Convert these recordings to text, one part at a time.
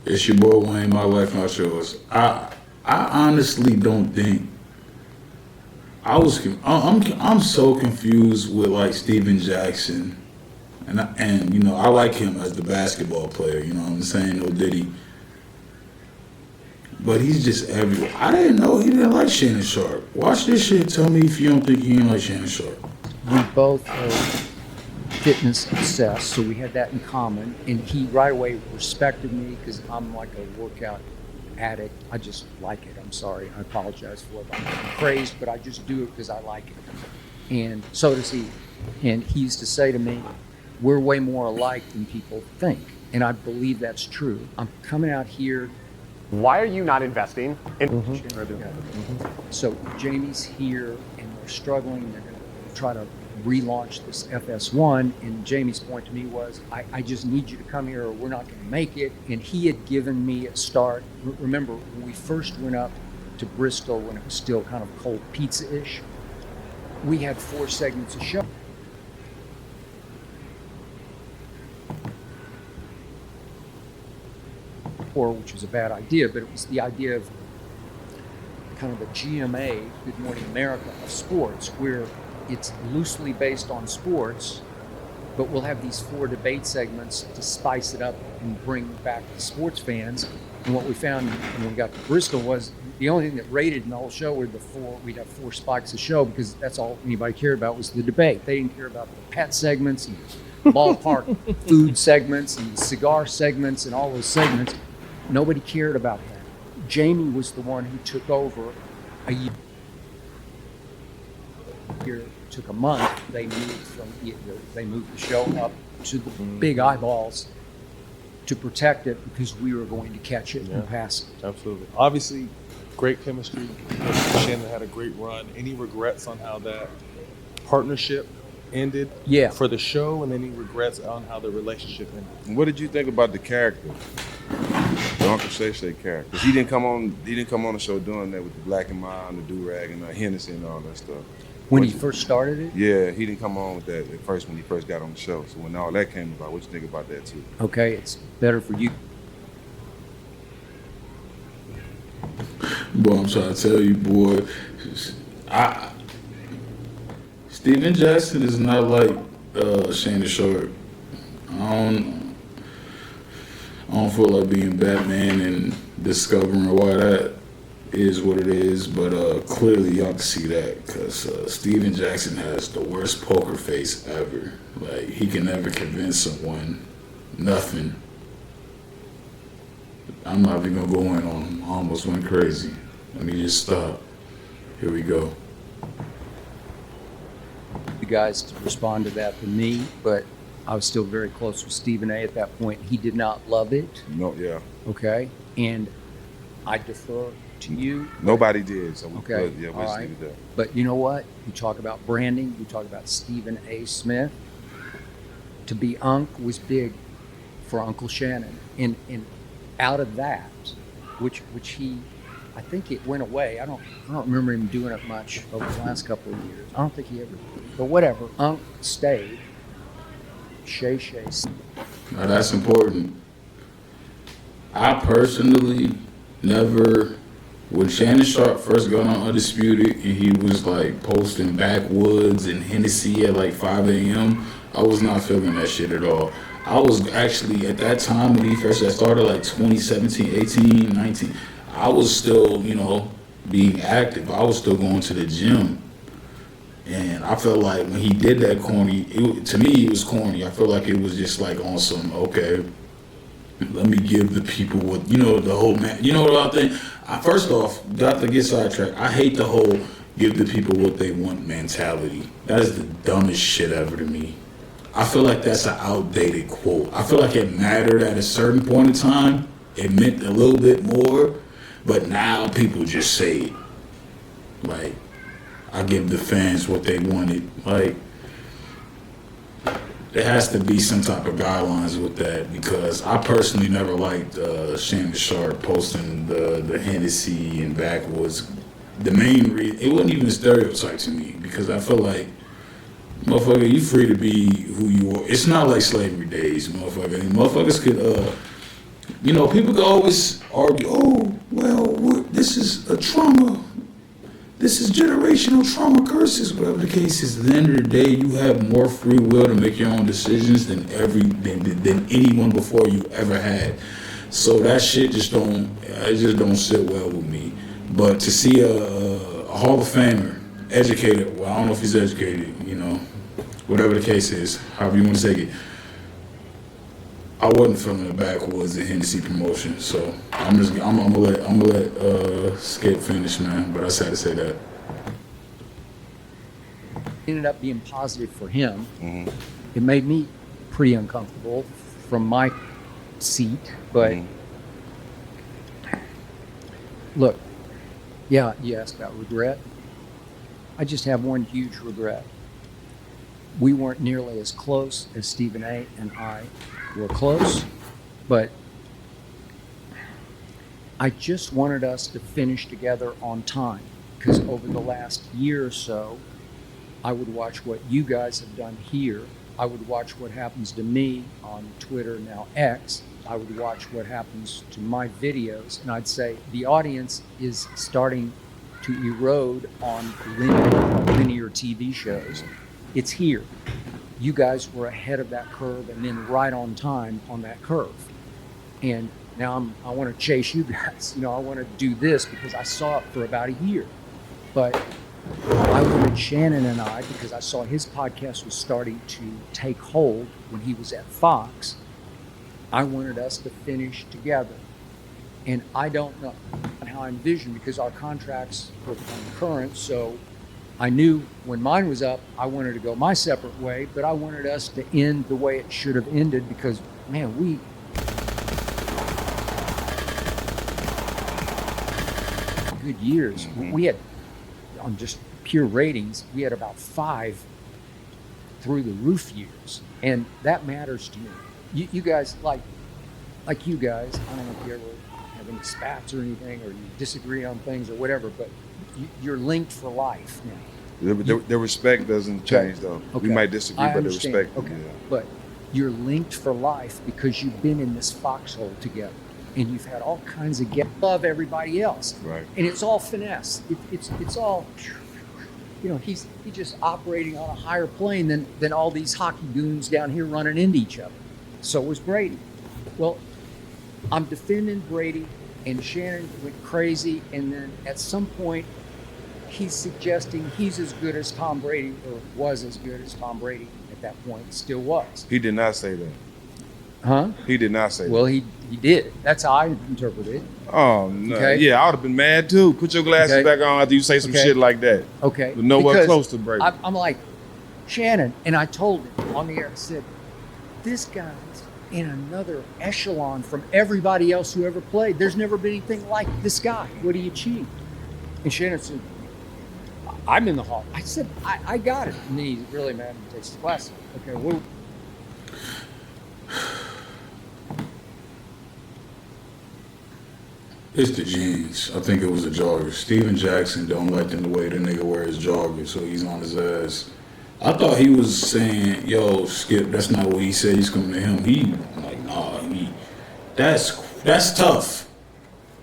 It's your boy Wayne, my life, not yours. I honestly don't think I'm so confused with like Steven Jackson, and I like him as the basketball player. You know what I'm saying? No Diddy, but he's just everywhere. I didn't know he didn't like Shannon Sharpe. Watch this shit. Tell me if you don't think he didn't like Shannon Sharpe. We both are fitness obsessed, so we had that in common. And he right away respected me because I'm like a workout addict. I just like it. I'm sorry. I apologize for it. I'm praised, but I just do it because I like it. And so does he. And he used to say to me, we're way more alike than people think. And I believe that's true. I'm coming out here. Why are you not investing in? So Jamie's here and they're struggling. They're going to try to relaunch this FS1. And Jamie's point to me was, I just need you to come here or we're not going to make it. And he had given me a start. Remember, when we first went up to Bristol when it was still kind of cold pizza-ish, we had 4 segments of show. Which was a bad idea, but it was the idea of kind of a GMA, Good Morning America, of sports, where it's loosely based on sports, but we'll have these 4 debate segments to spice it up and bring back the sports fans. And what we found when we got to Bristol was the only thing that rated in the whole show were we'd have 4 spikes a show because that's all anybody cared about was the debate. They didn't care about the pet segments and ballpark food segments and cigar segments and all those segments. Nobody cared about that. Jamie was the one who took over a year. Took a month. They moved the show up to the big eyeballs to protect it because we were going to catch it and pass it. Absolutely. Obviously, great chemistry. Shannon had a great run. Any regrets on how that partnership ended for the show, and any regrets on how the relationship ended? What did you think about the character? The Uncle Shay Shay character. 'Cause he didn't come on the show doing that with the black and mild and the do-rag and the Hennessy and all that stuff. When he first started it? Yeah, he didn't come on with that at first when he first got on the show. So when all that came about, what you think about that too? Okay, it's better for you. Boy, I'm trying to tell you, boy. Steven Jackson is not like Shannon Sharpe. I don't feel like being Batman and discovering why that is what it is, but clearly y'all can see that because Steven Jackson has the worst poker face ever. Like, he can never convince someone nothing. I'm not even gonna go in on him. I almost went crazy. Let me just stop. Here we go. You guys to respond to that than me, but I was still very close with Stephen A. at that point. He did not love it. No, yeah. Okay, and I defer to you. Nobody did. So okay, we'll all right. leave it there. But you know what? You talk about branding. You talk about Stephen A. Smith. To be Unc was big for Uncle Shannon, and out of that, which he, I think it went away. I don't remember him doing it much over the last couple of years. I don't think he ever. But whatever, Unc stayed. Shay Shay. Now that's important. I personally never, when Shannon Sharpe first got on Undisputed and he was like posting backwoods and Hennessy at like 5 a.m., I was not feeling that shit at all. I was actually, at that time when he first started, like 2017, 18, 19, I was still, being active. I was still going to the gym. And I felt like when he did that corny, to me it was corny. I feel like it was just like on some, okay, let me give the people what, the whole man, you know what I think? First off, not to get sidetracked, I hate the whole give the people what they want mentality. That is the dumbest shit ever to me. I feel like that's an outdated quote. I feel like it mattered at a certain point in time. It meant a little bit more, but now people just say it. Like, I give the fans what they wanted. Like, there has to be some type of guidelines with that because I personally never liked Shannon Sharpe posting the Hennessy and backwoods. The main reason, it wasn't even a stereotype to me because I feel like, motherfucker, you free to be who you are. It's not like slavery days, motherfucker. Motherfuckers could You know, people can always argue, oh, well, this is a trauma. This is generational trauma curses, whatever the case is. At the end of the day, you have more free will to make your own decisions than anyone before you ever had. So that shit just don't sit well with me. But to see a Hall of Famer, educated, well, I don't know if he's educated, you know, whatever the case is, however you want to take it. I wasn't feeling the backwoods at Hennessy promotion, so I'm gonna let Skip finish, man. But I just had to say that. Ended up being positive for him. Mm-hmm. It made me pretty uncomfortable from my seat, but look, yeah, you asked about regret. I just have one huge regret. We weren't nearly as close as Stephen A. and I were close, but I just wanted us to finish together on time, because over the last year or so, I would watch what you guys have done here. I would watch what happens to me on Twitter, now X. I would watch what happens to my videos, and I'd say the audience is starting to erode on linear TV shows. It's here. You guys were ahead of that curve and then right on time on that curve. And now I want to chase you guys. You know, I want to do this because I saw it for about a year. But I wanted Shannon and I, because I saw his podcast was starting to take hold when he was at Fox, I wanted us to finish together. And I don't know how I envisioned, because our contracts were concurrent, so I knew when mine was up, I wanted to go my separate way, but I wanted us to end the way it should have ended, because, man, good years. We had, on just pure ratings, we had about 5 through the roof years, and that matters to me. You guys, like you guys, I don't know if you ever have any spats or anything, or you disagree on things or whatever, but you're linked for life now. The respect doesn't change, though. Okay. We might disagree, but the respect. Okay, yeah. but you're linked for life because you've been in this foxhole together, and you've had all kinds of above everybody else. Right. And it's all finesse. It's all, you know, he's just operating on a higher plane than all these hockey goons down here running into each other. So was Brady. Well, I'm defending Brady, and Shannon went crazy, and then at some point, he's suggesting he's as good as Tom Brady, or was as good as Tom Brady at that point, still was. He did not say that. Huh? He did not say Well, that. he did. That's how I interpret it. Oh, no. Okay. Yeah, I would have been mad, too. Put your glasses Okay. back on after you say some Okay. shit like that. Okay. But nowhere Because close to Brady. I'm like, Shannon, and I told him on the air, I said, this guy's in another echelon from everybody else who ever played. There's never been anything like this guy. What he achieved. And Shannon said, I'm in the hall. I said, I got it. And then he's really mad and takes his glasses. Okay, well. It's the jeans. I think it was the joggers. Steven Jackson don't like the way the nigga wears joggers, so he's on his ass. I thought he was saying, yo, Skip, that's not what he said. He's coming to him. He, like, nah, that's tough.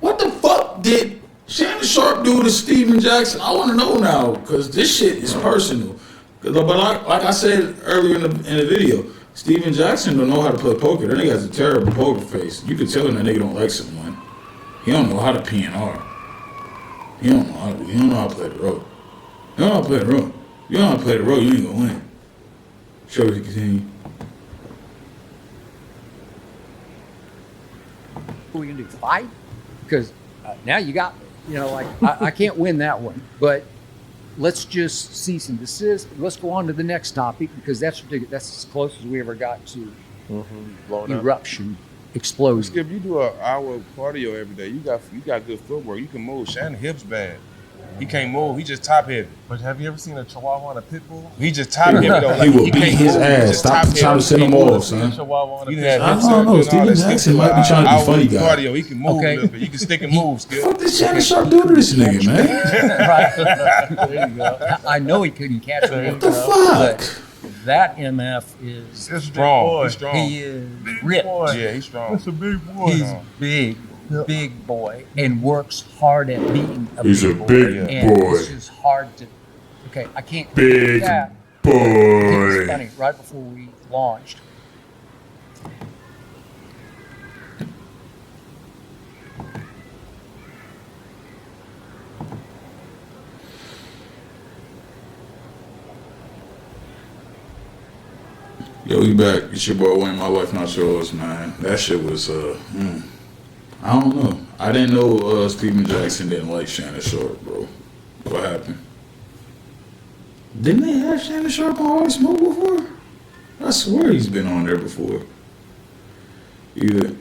What the fuck did Shannon Sharpe do to Steven Jackson? I want to know now, because this shit is personal. But like I said earlier in the video, Steven Jackson don't know how to play poker. That nigga has a terrible poker face. You can tell when that nigga don't like someone. He don't know how to PNR. He don't know how to play the road. He don't know how to play the road. You don't know how to play the road, you ain't gonna win. Show me continue. What are we gonna do? Fight? Because now you got me. You know, like I can't win that one. But let's just cease and desist. Let's go on to the next topic, because that's as close as we ever got to eruption, explosion. Skip, you do an hour of cardio every day. You got good footwork. You can move. Shannon hips bad. He can't move. He just top heavy. But have you ever seen a Chihuahua and a pit bull? He just top heavy though. Like, He will beat can't his move. He ass. just Stop top trying to heavy. send him off, son. Chihuahua and a You pit done bull. had hip I don't know. surgery and all Steven that. Jackson Skip, might be trying to be hour funny of guy. cardio. He can move Okay. a little bit. He can stick and move, Skip. What did Shannon Sharpe do to this nigga, man? There you go. I know he couldn't catch me. What the fuck? that MF is He's strong. He's strong. he is ripped. Yeah, he's strong. That's a big boy. He's big, big boy, and works hard at being a He's big a boy. big And boy. it's just hard to. Okay, I can't. Big that. boy. It's funny. Right before we launched, Yo, we back. It's your boy Wayne, My Life Not Yours, man. That shit was, I don't know. I didn't know Steven Jackson didn't like Shannon Sharpe, bro. What happened? Didn't they have Shannon Sharpe on All Smoke before? I swear he's been on there before. Either,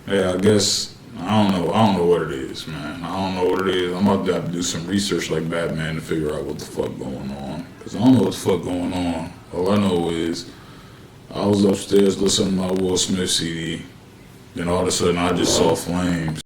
yeah, I guess, I don't know what it is, man. I don't know what it is. I'm about to have to do some research like Batman to figure out what the fuck going on. Because I don't know what the fuck going on. All I know is I was upstairs listening to my Will Smith CD. Then all of a sudden I just saw flames.